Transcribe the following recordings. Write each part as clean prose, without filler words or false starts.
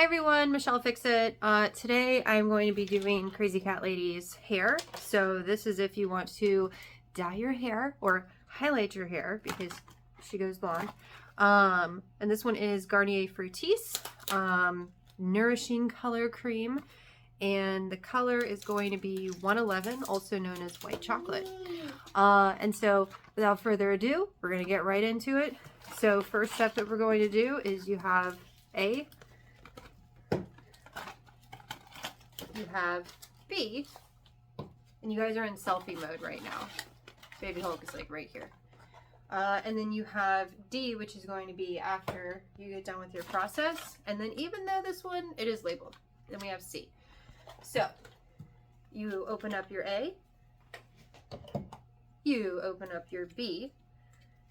Hi everyone, Michelle Fix It. Today I'm going to be doing Crazy Cat Lady's hair. So this is if you want to dye your hair or highlight your hair because she goes blonde. And this one is Garnier Nutrisse Nourishing Color Cream. And the color is going to be 111, also known as white chocolate. And so without further ado, we're going to get right into it. So first step that we're going to do is you have you have B, and you guys are in selfie mode right now. Baby Hulk is like right here. And then you have D, which is going to be after you get done with your process. And then even though this one, it is labeled. Then we have C. So you open up your A, you open up your B,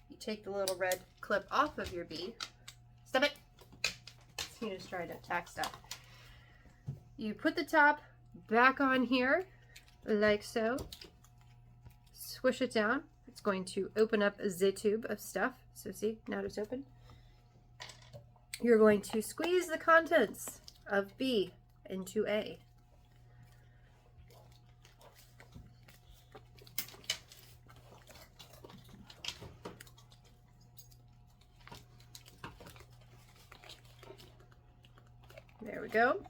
you take the little red clip off of your B. Stop it! You just tried to attack stuff. You put the top back on here, like so. Swish it down. It's going to open up the tube of stuff. So see, now it's open. You're going to squeeze the contents of B into A. There we go.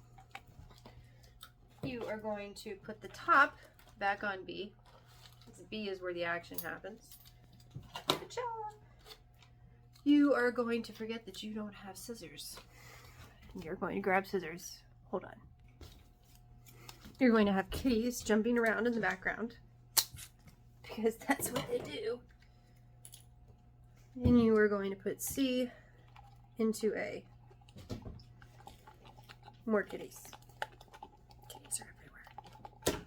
You are going to put the top back on B. B is where the action happens. Cha-cha. You are going to forget that you don't have scissors. You're going to grab scissors. Hold on. You're going to have kitties jumping around in the background because that's what they do. And you are going to put C into A. More kitties. Kitties are everywhere.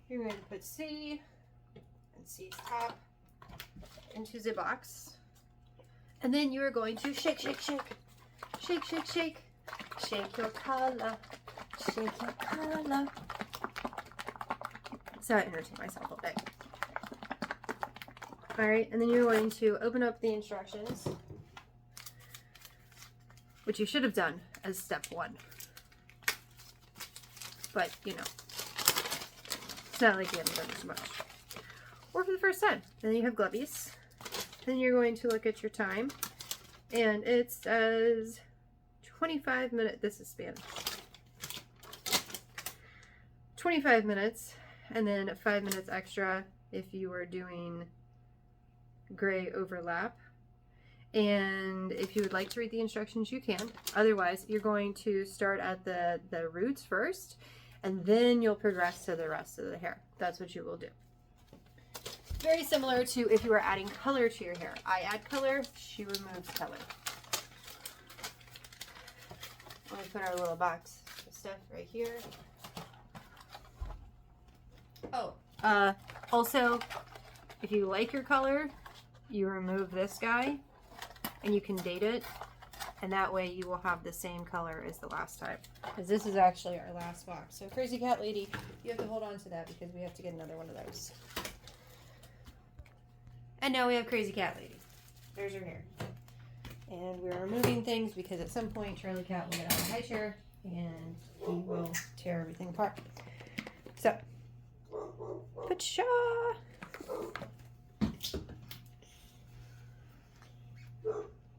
You're going to put C and C's top into the box. And then you are going to shake, shake, shake. Shake, shake, shake. Shake your color. Shake your color. So I entertain myself all day. Alright, and then you're going to open up the instructions, which you should have done as step 1. But, you know, it's not like you haven't done as much. Or for the first time. Then you have glovies. Then you're going to look at your time. And it says 25 minutes. This is Spanish. 25 minutes. And then 5 minutes extra if you are doing gray overlap. And if you would like to read the instructions, you can. Otherwise, you're going to start at the roots first, and then you'll progress to the rest of the hair. That's what you will do. Very similar to if you were adding color to your hair. I add color, she removes color. I'm going to put our little box of stuff right here. Oh, also, if you like your color, you remove this guy. And you can date it, and that way you will have the same color as the last time. Because this is actually our last box. So Crazy Cat Lady, you have to hold on to that because we have to get another one of those. And now we have Crazy Cat Lady. There's her hair. And we're removing things because at some point Charlie Cat will get out of the high chair and he will tear everything apart. So, pa-cha!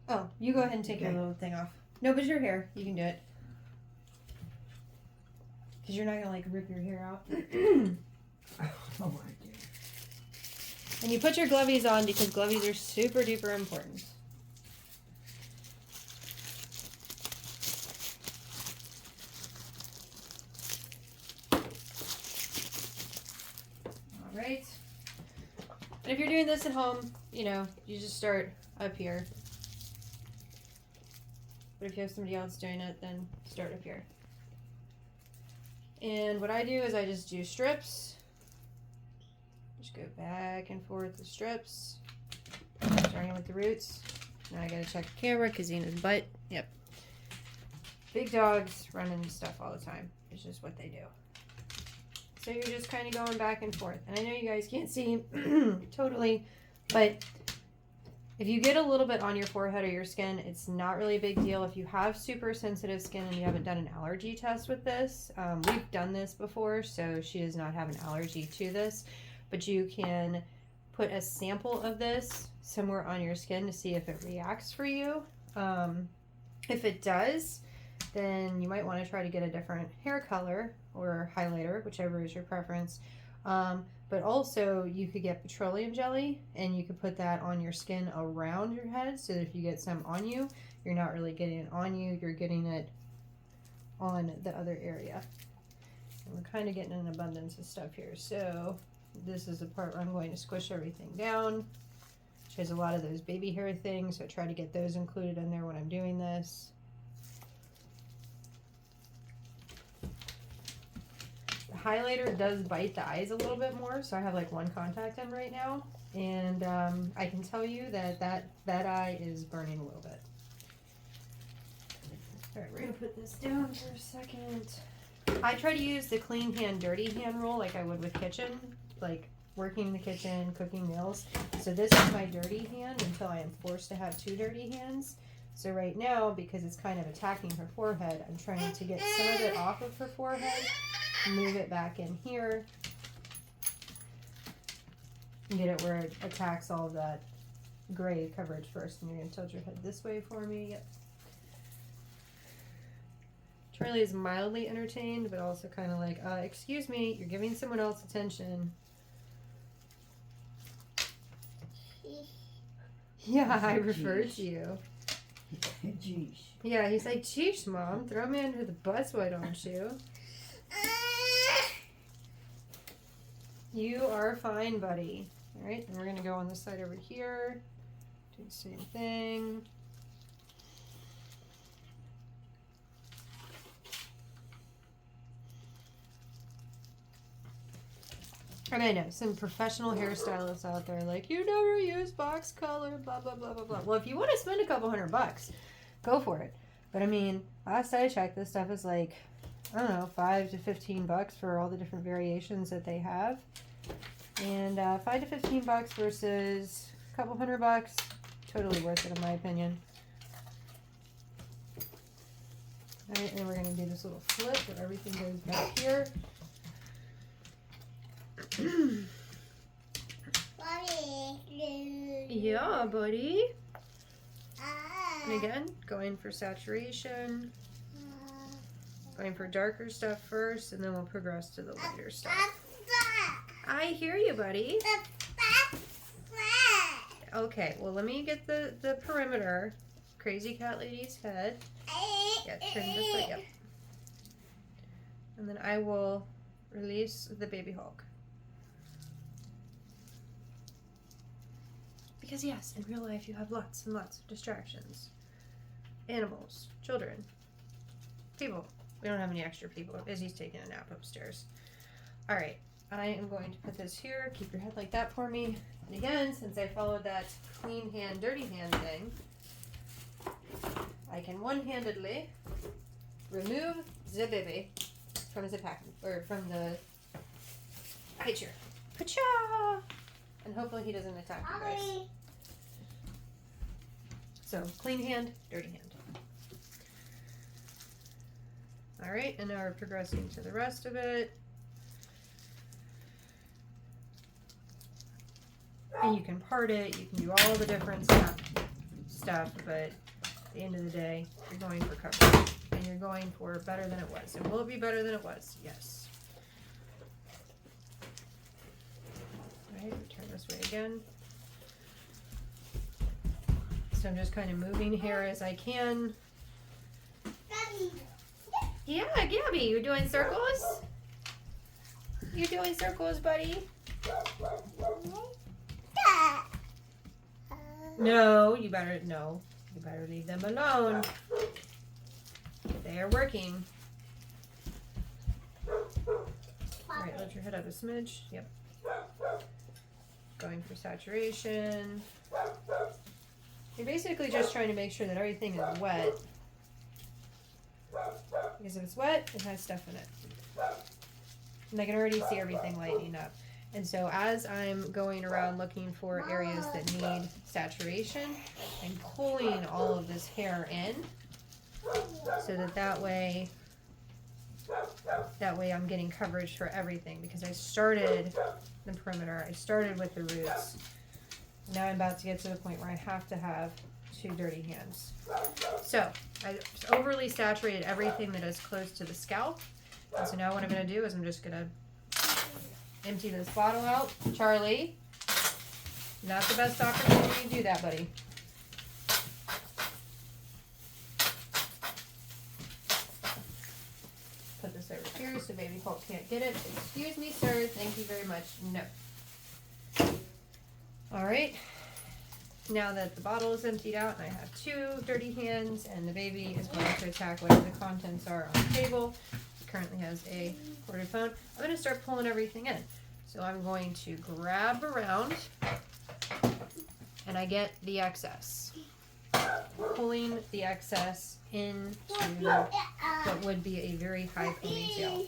Oh, you go ahead and take your little thing off. No, but your hair. You can do it. Because you're not going to, like, rip your hair out. Oh, my God. And you put your glovies on because glovies are super duper important. Alright. And if you're doing this at home, you know, you just start up here. But if you have somebody else doing it, then start up here. And what I do is I just do strips. Just go back and forth the strips. Starting with the roots. Now I gotta check the camera because Zena's butt. Yep. Big dogs running stuff all the time. It's just what they do. So you're just kind of going back and forth. And I know you guys can't see totally, but If you get a little bit on your forehead or your skin, it's not really a big deal. If you have super sensitive skin and you haven't done an allergy test with this, we've done this before, so she does not have an allergy to this. But you can put a sample of this somewhere on your skin to see if it reacts for you. If it does, then you might want to try to get a different hair color or highlighter, whichever is your preference. But also you could get petroleum jelly and you could put that on your skin around your head, so that if you get some on you, you're not really getting it on you, you're getting it on the other area. And we're kind of getting an abundance of stuff here. So this is the part where I'm going to squish everything down. She has a lot of those baby hair things, so I try to get those included in there when I'm doing this. Highlighter does bite the eyes a little bit more, so I have like one contact in right now, and I can tell you that eye is burning a little bit. All right, we're gonna put this down for a second. I try to use the clean hand, dirty hand rule like I would with kitchen, like working in the kitchen, cooking meals. So this is my dirty hand until I am forced to have two dirty hands. So right now, because it's kind of attacking her forehead, I'm trying to get some of it off of her forehead, move it back in here, and get it where it attacks all of that gray coverage first. And you're going to tilt your head this way for me. Yep. Charlie is mildly entertained, but also kind of like, excuse me, you're giving someone else attention. Yeah, I referred to you. Jeez. Yeah, he's like, geez, Mom, throw me under the bus, why don't you? You are fine, buddy. All right, and we're going to go on this side over here. Do the same thing. And I know some professional hairstylists out there like, you never use box color, blah, blah, blah, blah, blah. Well, if you want to spend a couple $100, go for it. But I mean, last I checked, this stuff is like, I don't know, $5 to $15 for all the different variations that they have. And $5 to $15 versus a couple $100, totally worth it in my opinion. All right, and we're going to do this little flip where everything goes back here. Yeah, buddy. And again, going for saturation. Going for darker stuff first, and then we'll progress to the lighter stuff. I hear you, buddy. Okay, well, let me get the perimeter. Crazy cat lady's head. Yeah, turn this way. Yep. And then I will release the baby Hulk. Because yes, in real life you have lots and lots of distractions. Animals, children, people. We don't have any extra people. Izzy's taking a nap upstairs. All right, I am going to put this here. Keep your head like that for me. And again, since I followed that clean hand, dirty hand thing, I can one-handedly remove the baby from the pack, or from the picture. Pacha! And hopefully he doesn't attack you guys. So, clean hand, dirty hand. Alright, and now we're progressing to the rest of it. And you can part it, you can do all the different stuff, but at the end of the day, you're going for coverage. And you're going for better than it was. And will it be better than it was? Yes. Alright, turn this way again. So I'm just kind of moving here as I can. Yeah, Gabby, you doing circles? You doing circles, buddy? No, you better leave them alone. They are working. Alright, let your head up a smidge. Yep. Going for saturation. You're basically just trying to make sure that everything is wet. Because if it's wet, it has stuff in it. And I can already see everything lightening up. And so as I'm going around looking for areas that need saturation, I'm pulling all of this hair in so that way I'm getting coverage for everything, because I started the perimeter, I started with the roots. Now I'm about to get to the point where I have to have 2 dirty hands. So I overly saturated everything that is close to the scalp. And so now what I'm going to do is I'm just going to empty this bottle out. Charlie, not the best opportunity to do that, buddy. Put this over here so baby Colt can't get it. Excuse me, sir. Thank you very much. No. All right. Now that the bottle is emptied out and I have 2 dirty hands and the baby is going to attack whatever the contents are on the table, he currently has a corded phone, I'm going to start pulling everything in. So I'm going to grab around and I get the excess. Pulling the excess into what would be a very high ponytail.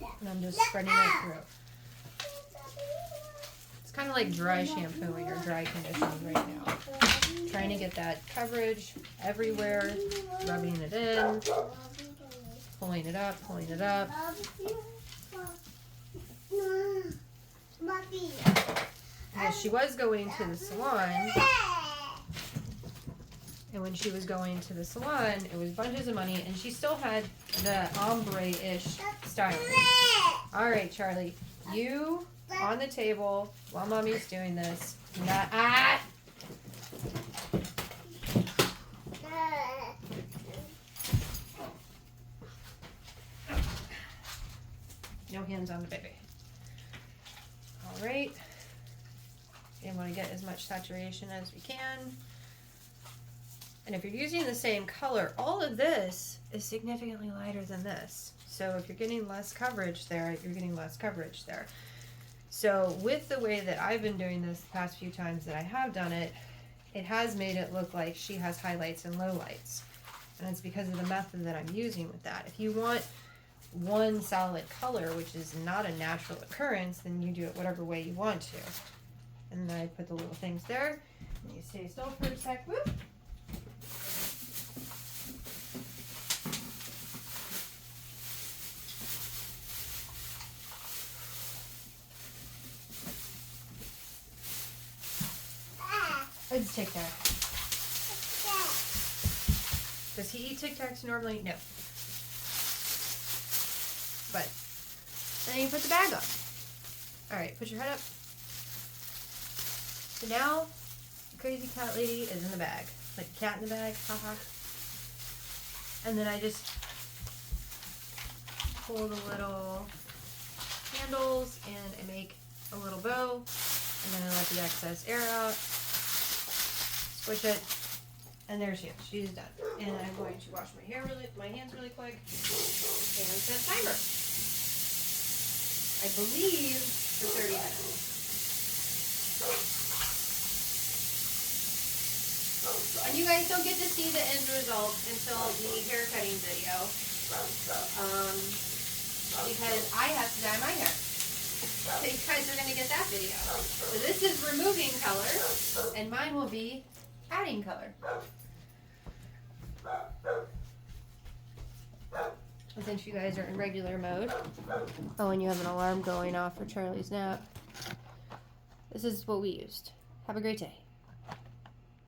And I'm just spreading it through. It's kind of like dry shampooing or dry conditioning right now. Trying to get that coverage everywhere, rubbing it in, pulling it up, pulling it up. Because she was going to the salon, and when she was going to the salon, it was bunches of money, and she still had the ombre-ish styling. All right, Charlie, you on the table while mommy's doing this. No hands on the baby. All right. And want to get as much saturation as we can. And if you're using the same color, all of this is significantly lighter than this. So if you're getting less coverage there, you're getting less coverage there. So with the way that I've been doing this the past few times that I have done it, it has made it look like she has highlights and lowlights. And it's because of the method that I'm using with that. If you want one solid color, which is not a natural occurrence, then you do it whatever way you want to. And then I put the little things there. And you stay still for a sec. Whoop. It's Tic Tac. Does he eat Tic Tacs normally? No. But then you put the bag on. All right, put your head up. So now the crazy cat lady is in the bag, like a cat in the bag, haha. And then I just pull the little handles and I make a little bow, and then I let the excess air out. Squish it, and there she is. She's done. And I'm going to wash my hands really quick, and set timer. I believe for 30 minutes. And you guys don't get to see the end result until the hair cutting video, because I have to dye my hair. So you guys are going to get that video. So this is removing color, and mine will be adding color. And since you guys are in regular mode, oh, and you have an alarm going off for Charlie's nap, this is what we used. Have a great day.